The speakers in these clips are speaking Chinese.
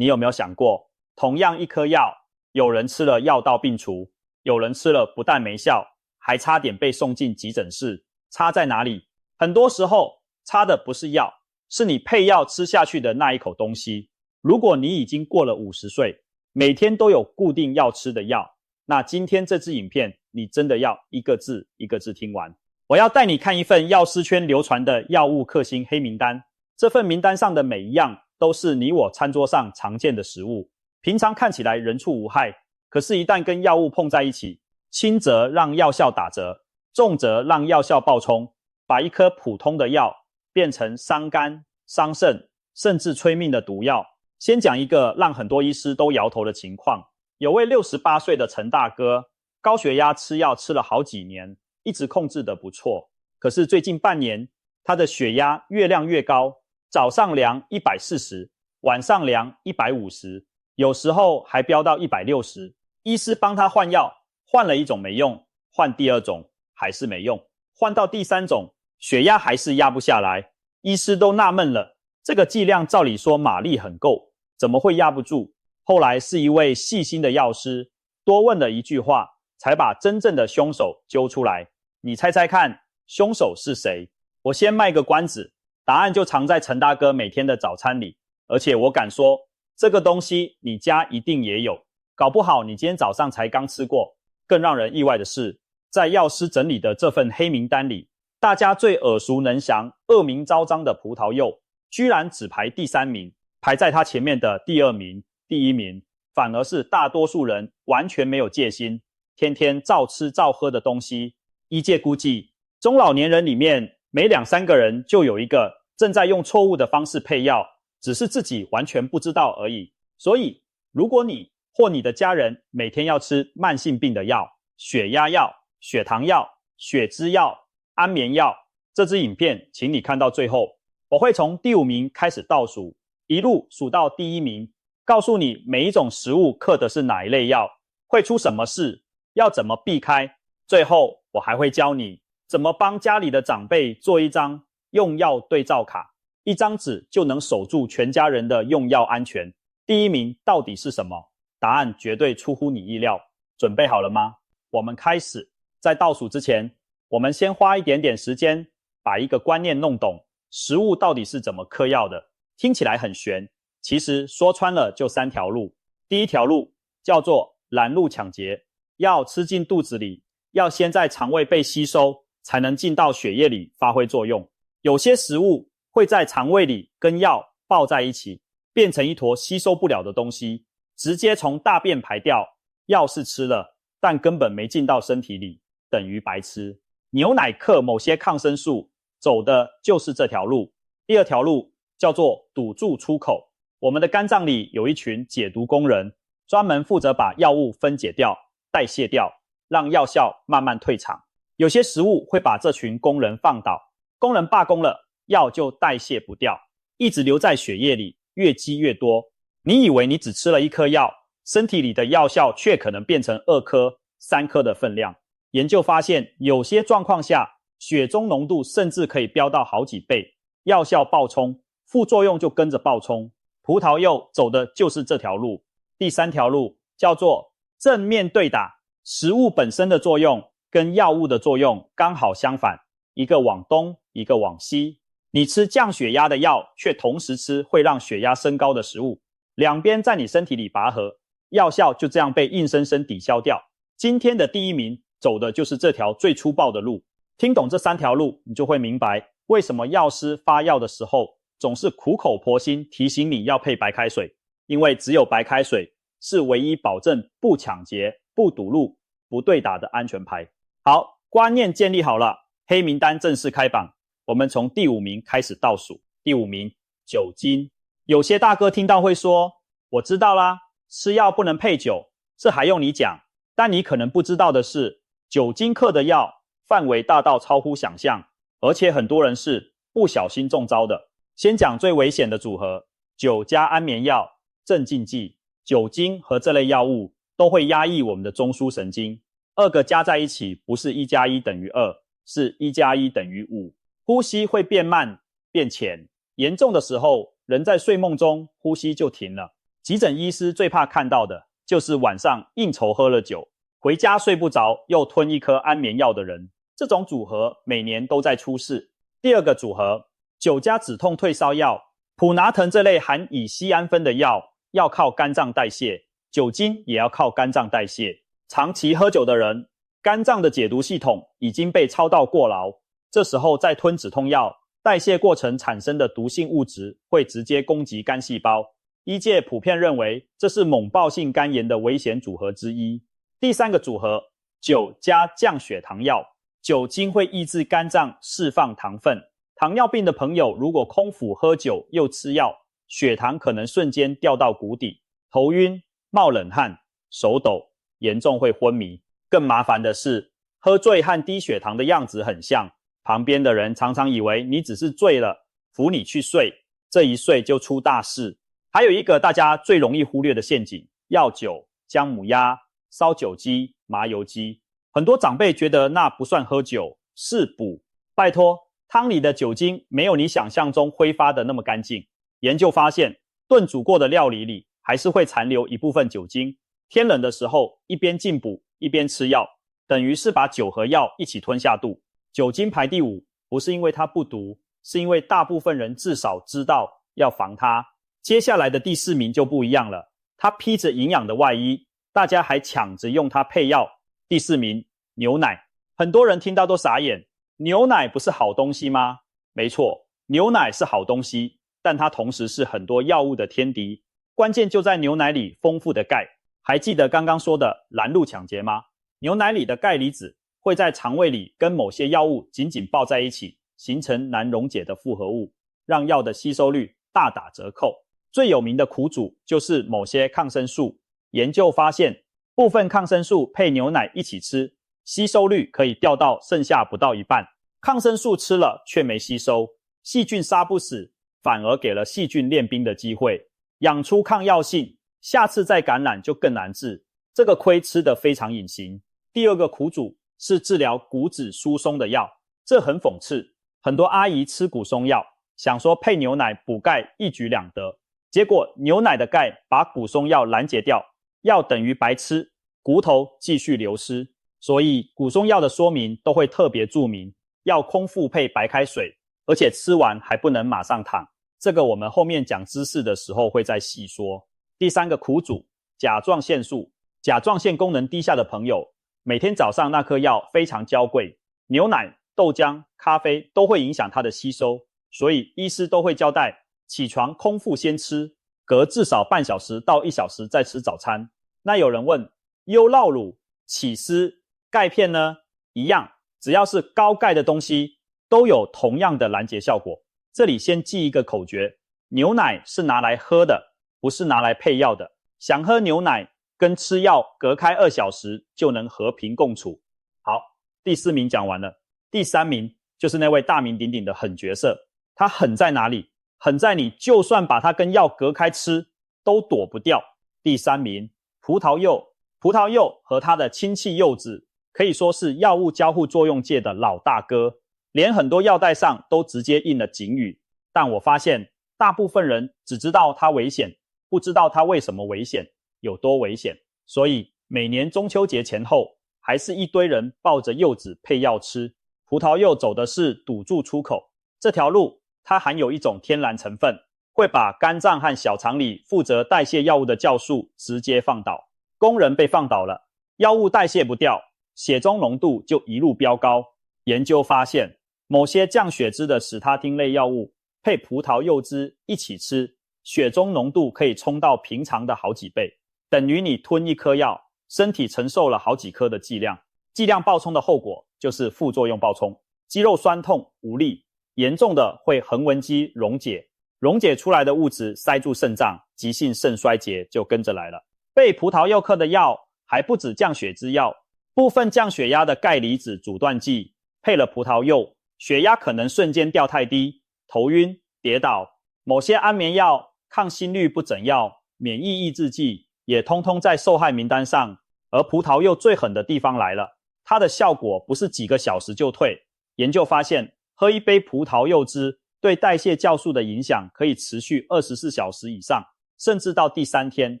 你有没有想过，同样一颗药，有人吃了药到病除，有人吃了不但没效，还差点被送进急诊室，差在哪里？很多时候差的不是药，是你配药吃下去的那一口东西。如果你已经过了50岁，每天都有固定要吃的药，那今天这支影片你真的要一个字一个字听完。我要带你看一份药师圈流传的药物克星黑名单，这份名单上的每一样都是你我餐桌上常见的食物，平常看起来人畜无害，可是一旦跟药物碰在一起，轻则让药效打折，重则让药效暴冲，把一颗普通的药变成伤肝、伤肾，甚至催命的毒药。先讲一个让很多医师都摇头的情况，有位68岁的陈大哥，高血压吃药吃了好几年，一直控制得不错，可是最近半年，他的血压越量越高，早上量140，晚上量150，有时候还飙到160。医师帮他换药，换了一种没用，换第二种还是没用，换到第三种，血压还是压不下来。医师都纳闷了，这个剂量照理说马力很够，怎么会压不住？后来是一位细心的药师多问了一句话，才把真正的凶手揪出来。你猜猜看，凶手是谁？我先卖个关子，答案就藏在陈大哥每天的早餐里，而且我敢说，这个东西你家一定也有，搞不好你今天早上才刚吃过。更让人意外的是，在药师整理的这份黑名单里，大家最耳熟能详、恶名昭彰的葡萄柚，居然只排第3名，排在他前面的第2名、第1名，反而是大多数人完全没有戒心，天天照吃照喝的东西。医界估计，中老年人里面每2-3个人就有一个正在用错误的方式配药，只是自己完全不知道而已。所以，如果你或你的家人每天要吃慢性病的药、血压药、血糖药、血脂药、安眠药，这支影片请你看到最后，我会从第5名开始倒数，一路数到第1名，告诉你每一种食物克的是哪一类药，会出什么事，要怎么避开。最后我还会教你怎么帮家里的长辈做一张用药对照卡，一张纸就能守住全家人的用药安全。第1名到底是什么？答案绝对出乎你意料。准备好了吗？我们开始。在倒数之前，我们先花一点点时间把一个观念弄懂，食物到底是怎么嗑药的。听起来很玄，其实说穿了就3条路。第一条路叫做拦路抢劫，药吃进肚子里，要先在肠胃被吸收，才能进到血液里发挥作用。有些食物会在肠胃里跟药抱在一起，变成一坨吸收不了的东西，直接从大便排掉。药是吃了，但根本没进到身体里，等于白吃。牛奶克某些抗生素，走的就是这条路。第2条路叫做堵住出口。我们的肝脏里有一群解毒工人，专门负责把药物分解掉、代谢掉，让药效慢慢退场。有些食物会把这群工人放倒，工人罢工了，药就代谢不掉，一直留在血液里，越积越多。你以为你只吃了1颗药，身体里的药效却可能变成2颗、3颗的分量。研究发现，有些状况下，血中浓度甚至可以飙到好几倍，药效暴冲，副作用就跟着暴冲。葡萄柚走的就是这条路。第3条路叫做正面对打，食物本身的作用跟药物的作用刚好相反，一个往东，一个往西。你吃降血压的药，却同时吃会让血压升高的食物，两边在你身体里拔河，药效就这样被硬生生抵消掉。今天的第1名走的就是这条最粗暴的路。听懂这3条路，你就会明白为什么药师发药的时候总是苦口婆心提醒你要配白开水，因为只有白开水是唯一保证不抢劫、不堵路、不对打的安全牌。好，观念建立好了，黑名单正式开榜。我们从第5名开始倒数。第5名，酒精。有些大哥听到会说，我知道啦，吃药不能配酒，这还用你讲。但你可能不知道的是，酒精克的药范围大到超乎想象，而且很多人是不小心中招的。先讲最危险的组合，酒加安眠药、镇静剂。酒精和这类药物都会压抑我们的中枢神经，2个加在一起不是1+1等于2，是1+1等于5。呼吸会变慢、变浅，严重的时候，人在睡梦中呼吸就停了。急诊医师最怕看到的就是晚上应酬喝了酒，回家睡不着又吞一颗安眠药的人。这种组合每年都在出事。第二个组合，酒加止痛退烧药，普拿疼这类含乙酰氨酚的药要靠肝脏代谢，酒精也要靠肝脏代谢。长期喝酒的人，肝脏的解毒系统已经被操到过劳，这时候再吞止痛药，代谢过程产生的毒性物质会直接攻击肝细胞。医界普遍认为这是猛暴性肝炎的危险组合之一。第三个组合，酒加降血糖药，酒精会抑制肝脏释放糖分。糖尿病的朋友如果空腹喝酒又吃药，血糖可能瞬间掉到谷底，头晕、冒冷汗、手抖，严重会昏迷。更麻烦的是，喝醉和低血糖的样子很像，旁边的人常常以为你只是醉了，扶你去睡，这一睡就出大事。还有一个大家最容易忽略的陷阱，药酒、姜母鸭、烧酒鸡、麻油鸡。很多长辈觉得那不算喝酒，是补。拜托，汤里的酒精没有你想象中挥发的那么干净。研究发现，炖煮过的料理里还是会残留一部分酒精。天冷的时候，一边进补一边吃药，等于是把酒和药一起吞下肚。酒精排第5，不是因为它不毒，是因为大部分人至少知道要防它。接下来的第4名就不一样了，它披着营养的外衣，大家还抢着用它配药。第4名，牛奶。很多人听到都傻眼，牛奶不是好东西吗？没错，牛奶是好东西，但它同时是很多药物的天敌。关键就在牛奶里丰富的钙。还记得刚刚说的拦路抢劫吗？牛奶里的钙离子会在肠胃里跟某些药物紧紧抱在一起，形成难溶解的复合物，让药的吸收率大打折扣。最有名的苦主就是某些抗生素。研究发现，部分抗生素配牛奶一起吃，吸收率可以掉到剩下不到一半。抗生素吃了却没吸收，细菌杀不死，反而给了细菌练兵的机会，养出抗药性，下次再感染就更难治。这个亏吃得非常隐形。第二个苦主是治疗骨质疏松的药，这很讽刺。很多阿姨吃骨松药，想说配牛奶补钙一举两得，结果牛奶的钙把骨松药拦截掉，药等于白吃，骨头继续流失。所以骨松药的说明都会特别注明，要空腹配白开水，而且吃完还不能马上躺。这个我们后面讲知识的时候会再细说。第3个苦主，甲状腺素。甲状腺功能低下的朋友，每天早上那颗药非常娇贵，牛奶、豆浆、咖啡都会影响它的吸收，所以医师都会交代起床空腹先吃，隔至少半小时到1小时再吃早餐。那有人问，优酪乳、起司、钙片呢？一样，只要是高钙的东西都有同样的拦截效果。这里先记一个口诀，牛奶是拿来喝的，不是拿来配药的。想喝牛奶跟吃药隔开2小时就能和平共处。好，第4名讲完了。第3名就是那位大名鼎鼎的狠角色。他狠在哪里？狠在你就算把它跟药隔开吃都躲不掉。第3名，葡萄柚。葡萄柚和它的亲戚柚子可以说是药物交互作用界的老大哥，连很多药袋上都直接印了警语。但我发现大部分人只知道它危险，不知道它为什么危险，有多危险。所以每年中秋节前后，还是一堆人抱着柚子配药吃。葡萄柚走的是堵住出口这条路，它含有一种天然成分，会把肝脏和小肠里负责代谢药物的酵素直接放倒。工人被放倒了，药物代谢不掉，血中浓度就一路飙高。研究发现，某些降血脂的史他汀类药物配葡萄柚汁一起吃，血中浓度可以冲到平常的好几倍，等于你吞一颗药，身体承受了好几颗的剂量。剂量爆冲的后果就是副作用爆冲，肌肉酸痛无力，严重的会横纹肌溶解，溶解出来的物质塞住肾脏，急性肾衰竭就跟着来了。被葡萄柚克的药还不止降血脂药，部分降血压的钙离子阻断剂配了葡萄柚，血压可能瞬间掉太低，头晕、跌倒。某些安眠药、抗心律不整药、免疫抑制剂也通通在受害名单上。而葡萄柚最狠的地方来了，它的效果不是几个小时就退。研究发现，喝一杯葡萄柚汁对代谢酵素的影响可以持续24小时以上。甚至到第3天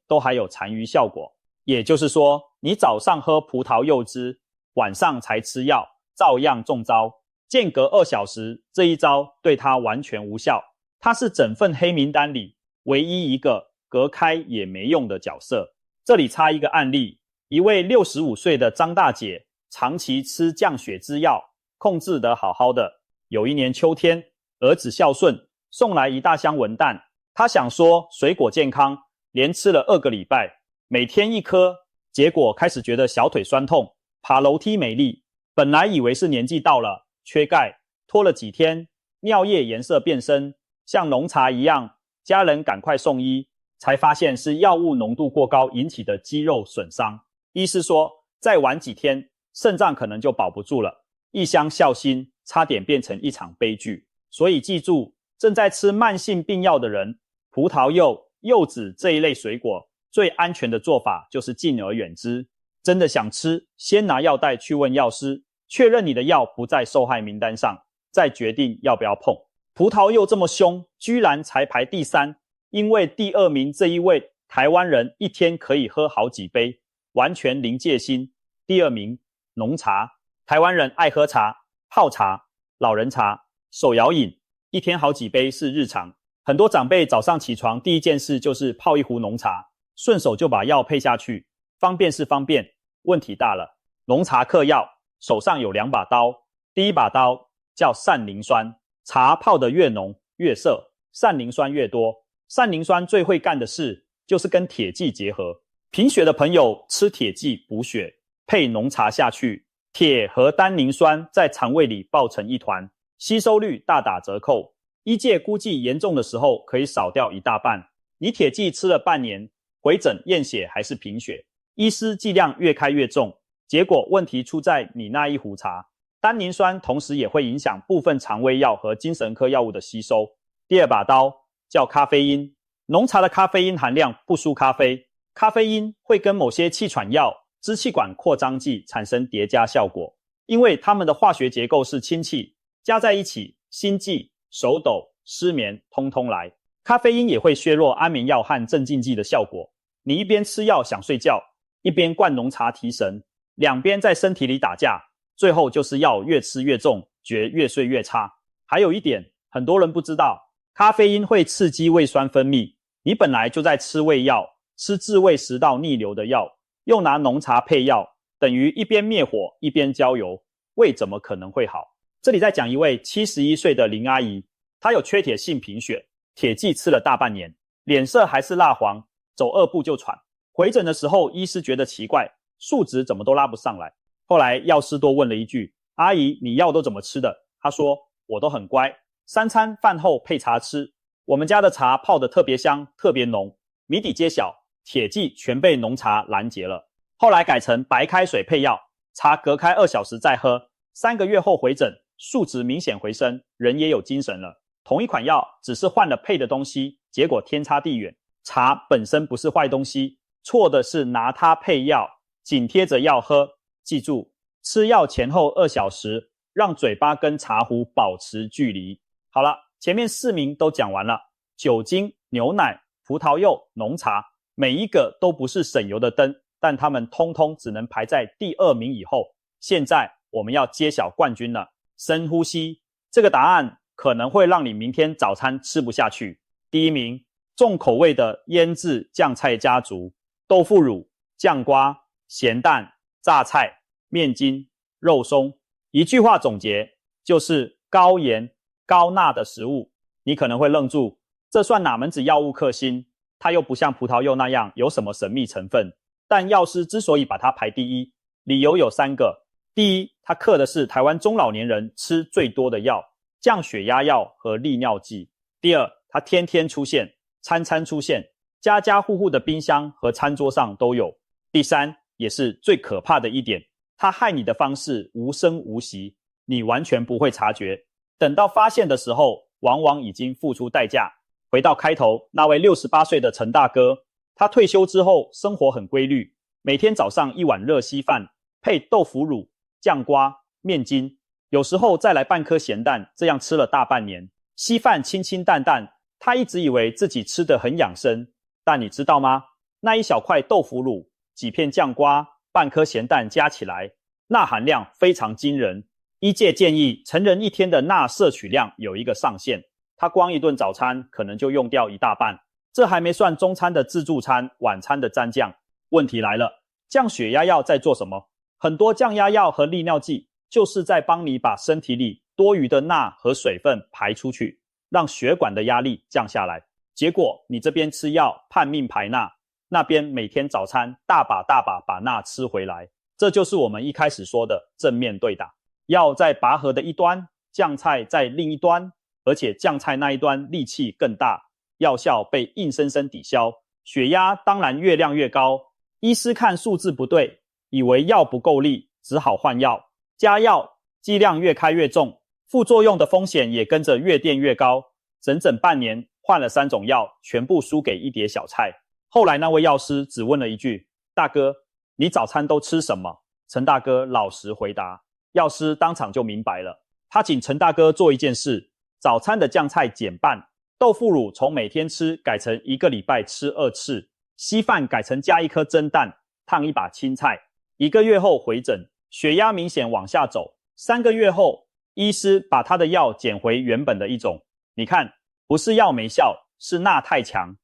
都还有残余效果。也就是说，你早上喝葡萄柚汁，晚上才吃药，照样中招。间隔2小时，这一招对他完全无效。他是整份黑名单里唯一一个隔开也没用的角色。这里插一个案例，一位65岁的张大姐，长期吃降血脂药，控制得好好的。有一年秋天，儿子孝顺，送来一大箱文旦。她想说水果健康，连吃了2个礼拜，每天1颗，结果开始觉得小腿酸痛，爬楼梯没力。本来以为是年纪到了，缺钙，拖了几天，尿液颜色变深，像浓茶一样，家人赶快送医，才发现是药物浓度过高引起的肌肉损伤。医师说，再晚几天，肾脏可能就保不住了。一厢孝心，差点变成一场悲剧。所以记住，正在吃慢性病药的人，葡萄柚、柚子这一类水果，最安全的做法就是敬而远之。真的想吃，先拿药袋去问药师，确认你的药不在受害名单上，再决定要不要碰。葡萄柚这么凶，居然才排第3，因为第2名这一位台湾人一天可以喝好几杯，完全零戒心。第2名，浓茶，台湾人爱喝茶，泡茶、老人茶、手摇饮，一天好几杯是日常。很多长辈早上起床第一件事就是泡一壶浓茶，顺手就把药配下去，方便是方便，问题大了。浓茶嗑药，手上有2把刀，第一把刀叫善磷酸，茶泡得越浓越涩，善磷酸越多。善磷酸最会干的事就是跟铁剂结合。贫血的朋友吃铁剂补血，配浓茶下去，铁和单宁酸在肠胃里抱成一团，吸收率大打折扣。医界估计严重的时候可以少掉1大半。你铁剂吃了半年，回诊验血还是贫血，医师剂量越开越重，结果问题出在你那一壶茶。单宁酸同时也会影响部分肠胃药和精神科药物的吸收。第2把刀叫咖啡因，浓茶的咖啡因含量不输咖啡，咖啡因会跟某些气喘药、支气管扩张剂产生叠加效果，因为它们的化学结构是氢气，加在一起，心悸、手抖、失眠通通来。咖啡因也会削弱安眠药和镇静剂的效果。你一边吃药想睡觉，一边灌浓茶提神，两边在身体里打架，最后就是药越吃越重，觉越睡越差。还有一点，很多人不知道，咖啡因会刺激胃酸分泌，你本来就在吃胃药，吃治胃食道逆流的药，又拿浓茶配药，等于一边灭火一边浇油，胃怎么可能会好？这里再讲一位71岁的林阿姨，她有缺铁性贫血，铁剂吃了大半年，脸色还是蜡黄，走2步就喘。回诊的时候，医师觉得奇怪，数值怎么都拉不上来。后来药师多问了一句，阿姨你药都怎么吃的？她说，我都很乖，3餐饭后配茶吃，我们家的茶泡得特别香特别浓，谜底揭晓，铁剂全被浓茶拦截了。后来改成白开水配药，茶隔开2小时再喝，3个月后回诊，数值明显回升，人也有精神了。同一款药，只是换了配的东西，结果天差地远。茶本身不是坏东西，错的是拿它配药，紧贴着药喝。记住，吃药前后2小时，让嘴巴跟茶壶保持距离。好了，前面4名都讲完了，酒精、牛奶、葡萄柚、浓茶，每一个都不是省油的灯，但他们通通只能排在第2名以后。现在我们要揭晓冠军了，深呼吸，这个答案可能会让你明天早餐吃不下去。第1名，重口味的腌制酱菜家族，豆腐乳、酱瓜、咸蛋、榨菜、面筋、肉松。一句话总结，就是高盐、高钠的食物。你可能会愣住，这算哪门子药物克星？它又不像葡萄柚那样有什么神秘成分。但药师之所以把它排第1，理由有3个。第一，它克的是台湾中老年人吃最多的药，降血压药和利尿剂。第二，它天天出现，餐餐出现，家家户户的冰箱和餐桌上都有。第三，也是最可怕的一点，它害你的方式无声无息，你完全不会察觉，等到发现的时候，往往已经付出代价。回到开头，那位68岁的陈大哥，他退休之后生活很规律，每天早上1碗热稀饭，配豆腐乳、酱瓜、面筋，有时候再来半颗咸蛋，这样吃了大半年。稀饭清清淡淡，他一直以为自己吃得很养生，但你知道吗？那一小块豆腐乳、几片酱瓜、半颗咸蛋加起来，钠含量非常惊人。医界建议成人一天的钠摄取量有一个上限，他光一顿早餐可能就用掉一大半，这还没算中餐的自助餐、晚餐的蘸酱。问题来了，降血压药在做什么？很多降压药和利尿剂就是在帮你把身体里多余的钠和水分排出去，让血管的压力降下来。结果你这边吃药盼命排钠，那边每天早餐大把大把把钠吃回来，这就是我们一开始说的正面对打。药在拔河的一端，酱菜在另一端，而且酱菜那一端力气更大，药效被硬生生抵消，血压当然越量越高。医师看数字不对，以为药不够力，只好换药，加药剂量越开越重，副作用的风险也跟着越垫越高。整整半年换了3种药，全部输给一碟小菜。后来那位药师只问了一句：大哥，你早餐都吃什么？陈大哥老实回答。药师当场就明白了，他请陈大哥做一件事：早餐的酱菜减半，豆腐乳从每天吃改成1个礼拜吃2次，稀饭改成加1颗蒸蛋，烫一把青菜。1个月后回诊，血压明显往下走。3个月后，医师把他的药减回原本的1种。你看，不是药没效，是钠太强，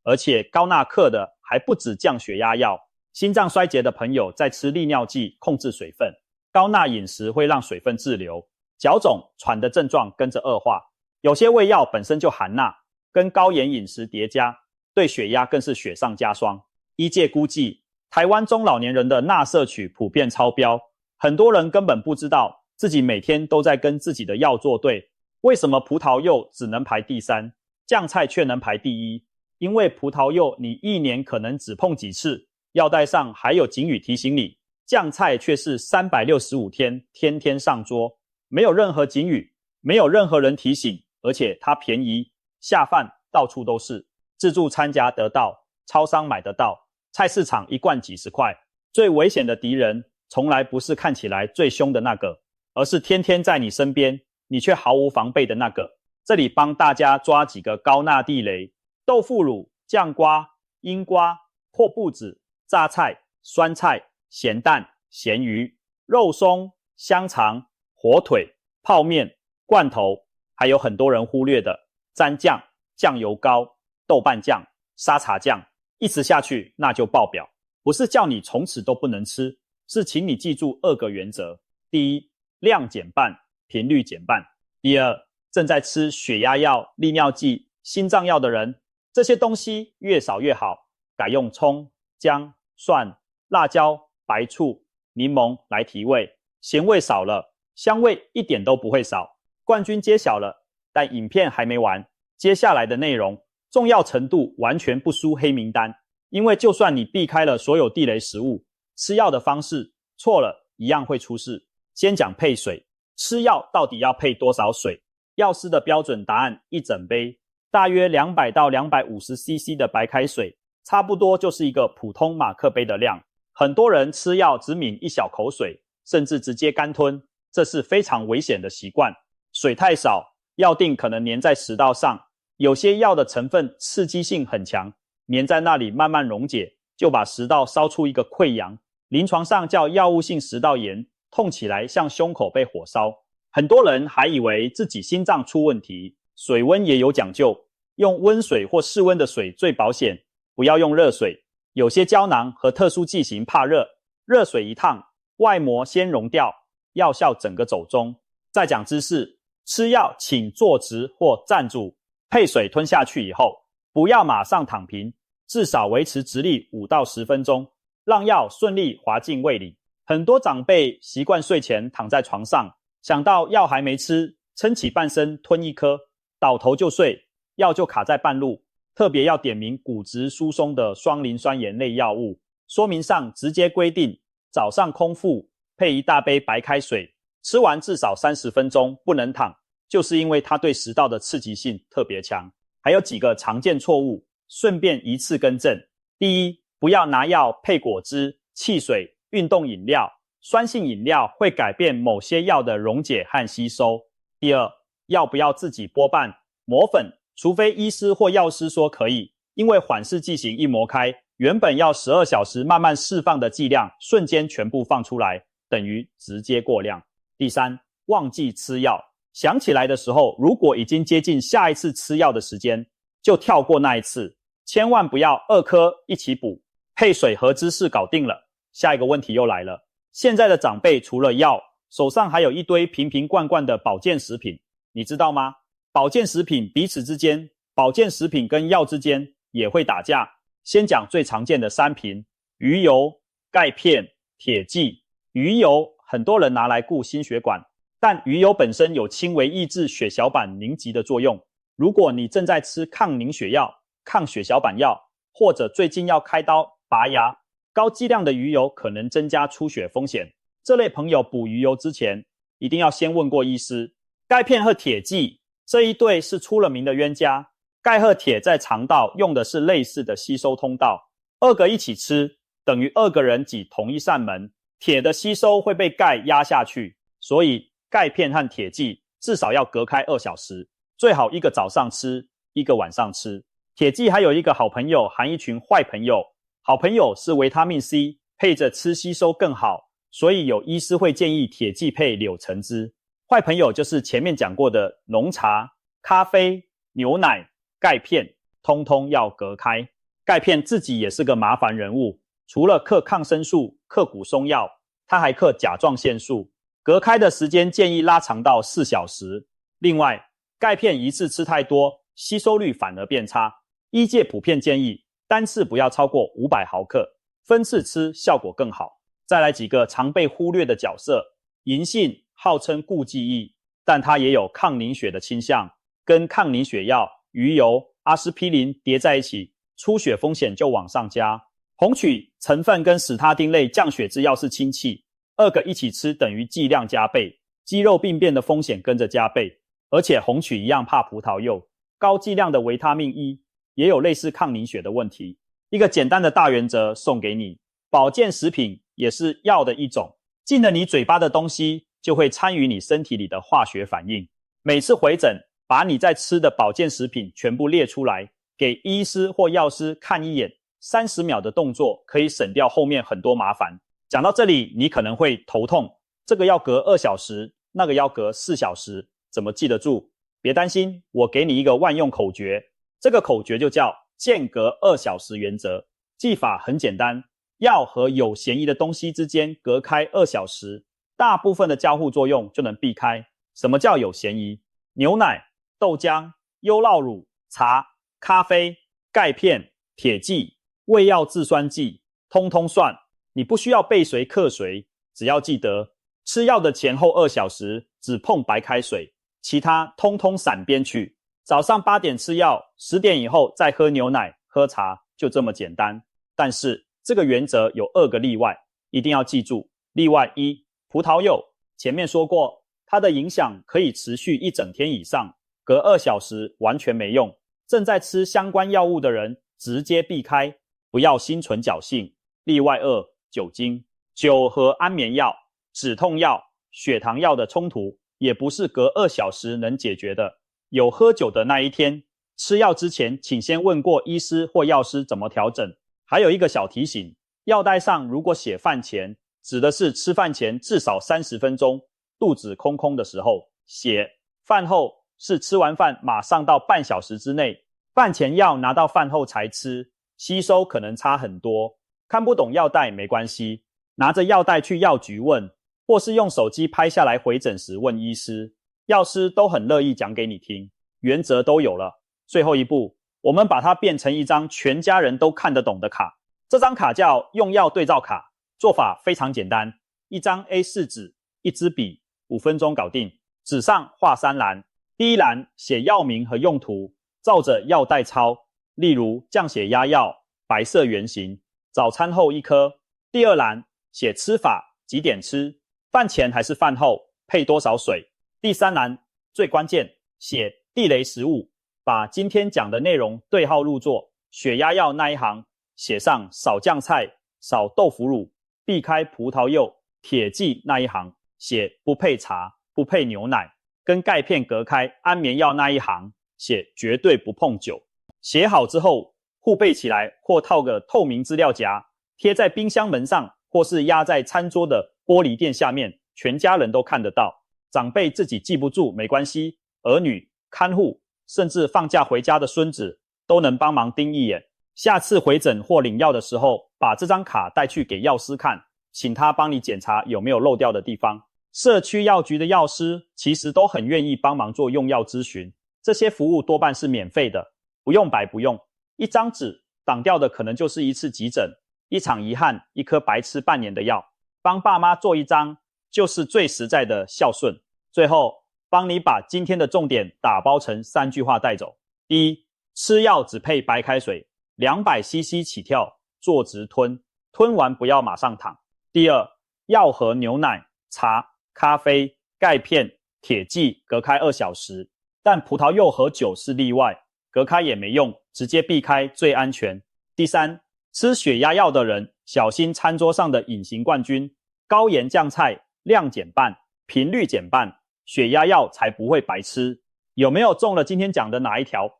而且高钠克的还不止降血压药。心脏衰竭的朋友在吃利尿剂控制水分，高钠饮食会让水分滞留，脚肿、喘的症状跟着恶化。有些胃药本身就含钠，跟高盐饮食叠加，对血压更是雪上加霜。医界估计，台湾中老年人的钠摄取普遍超标，很多人根本不知道自己每天都在跟自己的药作对。为什么葡萄柚只能排第3，酱菜却能排第1？因为葡萄柚你1年可能只碰几次，药袋上还有警语提醒你，酱菜却是365天天天上桌，没有任何警语，没有任何人提醒，而且它便宜，下饭到处都是，自助餐夹得到，超商买得到，菜市场1罐几十块。最危险的敌人从来不是看起来最凶的那个，而是天天在你身边，你却毫无防备的那个。这里帮大家抓几个高钠地雷：豆腐乳、酱瓜、樱瓜、破布子、榨菜、酸菜、咸蛋、咸鱼、肉松、香肠、火腿、泡面、罐头，还有很多人忽略的蘸酱、酱油膏、豆瓣酱、沙茶酱，一直下去那就爆表。不是叫你从此都不能吃，是请你记住2个原则：第一，量减半，频率减半；第二，正在吃血压药、利尿剂、心脏药的人，这些东西越少越好，改用葱、姜、蒜、辣椒、白醋、柠檬来提味，咸味少了，香味一点都不会少。冠军揭晓了，但影片还没完，接下来的内容重要程度完全不输黑名单，因为就算你避开了所有地雷食物，吃药的方式错了一样会出事。先讲配水，吃药到底要配多少水？药师的标准答案1整杯，大约200到250cc 的白开水，差不多就是一个普通马克杯的量。很多人吃药只抿1小口水，甚至直接干吞，这是非常危险的习惯。水太少，药锭可能粘在食道上，有些药的成分刺激性很强，粘在那里慢慢溶解，就把食道烧出一个溃疡，临床上叫药物性食道炎，痛起来像胸口被火烧。很多人还以为自己心脏出问题，水温也有讲究，用温水或室温的水最保险，不要用热水。有些胶囊和特殊剂型怕热，热水一烫，外膜先溶掉，药效整个走中。再讲姿势，吃药请坐直或站住，配水吞下去以后，不要马上躺平，至少维持直立5到10分钟，让药顺利滑进胃里。很多长辈习惯睡前躺在床上，想到药还没吃，撑起半身吞1颗，倒头就睡，药就卡在半路。特别要点名骨质疏松的双磷酸盐类药物，说明上直接规定早上空腹配1大杯白开水，吃完至少30分钟不能躺，就是因为它对食道的刺激性特别强。还有几个常见错误，顺便一次更正。第一，不要拿药配果汁、汽水、运动饮料，酸性饮料会改变某些药的溶解和吸收。第二，药不要自己剥瓣、磨粉，除非医师或药师说可以，因为缓释剂型一磨开，原本要12小时慢慢释放的剂量瞬间全部放出来，等于直接过量。第三，忘记吃药，想起来的时候，如果已经接近下一次吃药的时间，就跳过那一次，千万不要2颗一起补，配水和芝士搞定了。下一个问题又来了，现在的长辈除了药，手上还有一堆瓶瓶罐罐的保健食品，你知道吗？保健食品彼此之间，保健食品跟药之间也会打架。先讲最常见的3瓶：鱼油、钙片、铁剂。鱼油很多人拿来顾心血管，但鱼油本身有轻微抑制血小板凝集的作用。如果你正在吃抗凝血药、抗血小板药，或者最近要开刀拔牙，高剂量的鱼油可能增加出血风险。这类朋友补鱼油之前，一定要先问过医师。钙片和铁剂这一对是出了名的冤家。钙和铁在肠道用的是类似的吸收通道，2个一起吃，等于2个人挤同一扇门，铁的吸收会被钙压下去，所以钙片和铁剂至少要隔开2小时，最好一个早上吃，一个晚上吃。铁剂还有一个好朋友含一群坏朋友，好朋友是维他命 C， 配着吃吸收更好，所以有医师会建议铁剂配柳橙汁。坏朋友就是前面讲过的浓茶、咖啡、牛奶、钙片，通通要隔开。钙片自己也是个麻烦人物，除了克抗生素、克骨松药，它还克甲状腺素，隔开的时间建议拉长到4小时。另外，钙片一次吃太多，吸收率反而变差。医界普遍建议单次不要超过500毫克，分次吃效果更好。再来几个常被忽略的角色，银杏号称固记忆，但它也有抗凝血的倾向，跟抗凝血药、鱼油、阿司匹林叠在一起，出血风险就往上加。红曲成分跟史他丁类降血之药是亲戚，2个一起吃等于剂量加倍，肌肉病变的风险跟着加倍。而且红曲一样怕葡萄柚，高剂量的维他命 E 也有类似抗凝血的问题。一个简单的大原则送给你，保健食品也是药的一种，进了你嘴巴的东西就会参与你身体里的化学反应。每次回诊，把你在吃的保健食品全部列出来，给医师或药师看一眼，30秒的动作可以省掉后面很多麻烦。讲到这里，你可能会头痛，这个要隔2小时，那个要隔4小时，怎么记得住？别担心，我给你一个万用口诀，这个口诀就叫间隔2小时原则。记法很简单，药和有嫌疑的东西之间隔开2小时，大部分的交互作用就能避开。什么叫有嫌疑？牛奶、豆浆、优酪乳、茶、咖啡、钙片、铁剂、胃药制酸剂，通通算。你不需要背谁克谁，只要记得吃药的前后2小时只碰白开水，其他通通闪边去。早上8点吃药，10点以后再喝牛奶、喝茶，就这么简单。但是这个原则有2个例外，一定要记住。例外1，葡萄柚，前面说过，它的影响可以持续1整天以上，隔2小时完全没用。正在吃相关药物的人直接避开，不要心存侥幸。例外2，酒精。酒和安眠药、止痛药、血糖药的冲突也不是隔2小时能解决的。有喝酒的那一天，吃药之前请先问过医师或药师怎么调整。还有一个小提醒，药袋上如果写饭前，指的是吃饭前至少30分钟，肚子空空的时候；写饭后是吃完饭马上到半小时之内。饭前药拿到饭后才吃，吸收可能差很多。看不懂药袋没关系，拿着药袋去药局问，或是用手机拍下来回诊时问医师，药师都很乐意讲给你听，原则都有了。最后一步，我们把它变成一张全家人都看得懂的卡，这张卡叫用药对照卡。做法非常简单，一张 A4 纸，一支笔，5分钟搞定。纸上画3栏，第一栏写药名和用途，照着药袋抄，例如降血压药，白色圆形，早餐后1颗。第二栏写吃法，几点吃，饭前还是饭后，配多少水。第三栏最关键，写地雷食物，把今天讲的内容对号入座。血压药那一行写上少酱菜，少豆腐乳，避开葡萄柚。铁剂那一行写不配茶，不配牛奶。跟钙片隔开。安眠药那一行写绝对不碰酒。写好之后，互备起来，或套个透明资料夹，贴在冰箱门上，或是压在餐桌的玻璃垫下面，全家人都看得到。长辈自己记不住没关系，儿女、看护，甚至放假回家的孙子都能帮忙盯一眼。下次回诊或领药的时候，把这张卡带去给药师看，请他帮你检查有没有漏掉的地方。社区药局的药师其实都很愿意帮忙做用药咨询，这些服务多半是免费的，不用白不用。一张纸挡掉的可能就是一次急诊，一场遗憾，一颗白吃半年的药。帮爸妈做一张就是最实在的孝顺。最后帮你把今天的重点打包成3句话带走。第一，吃药只配白开水，200cc 起跳，坐直吞，吞完不要马上躺。第二，药和牛奶、茶、咖啡、钙片、铁剂隔开2小时，但葡萄柚和酒是例外，隔开也没用，直接避开最安全。第三，吃血压药的人小心餐桌上的隐形冠军，高盐酱菜量减半，频率减半，血压药才不会白吃。有没有中了今天讲的哪一条？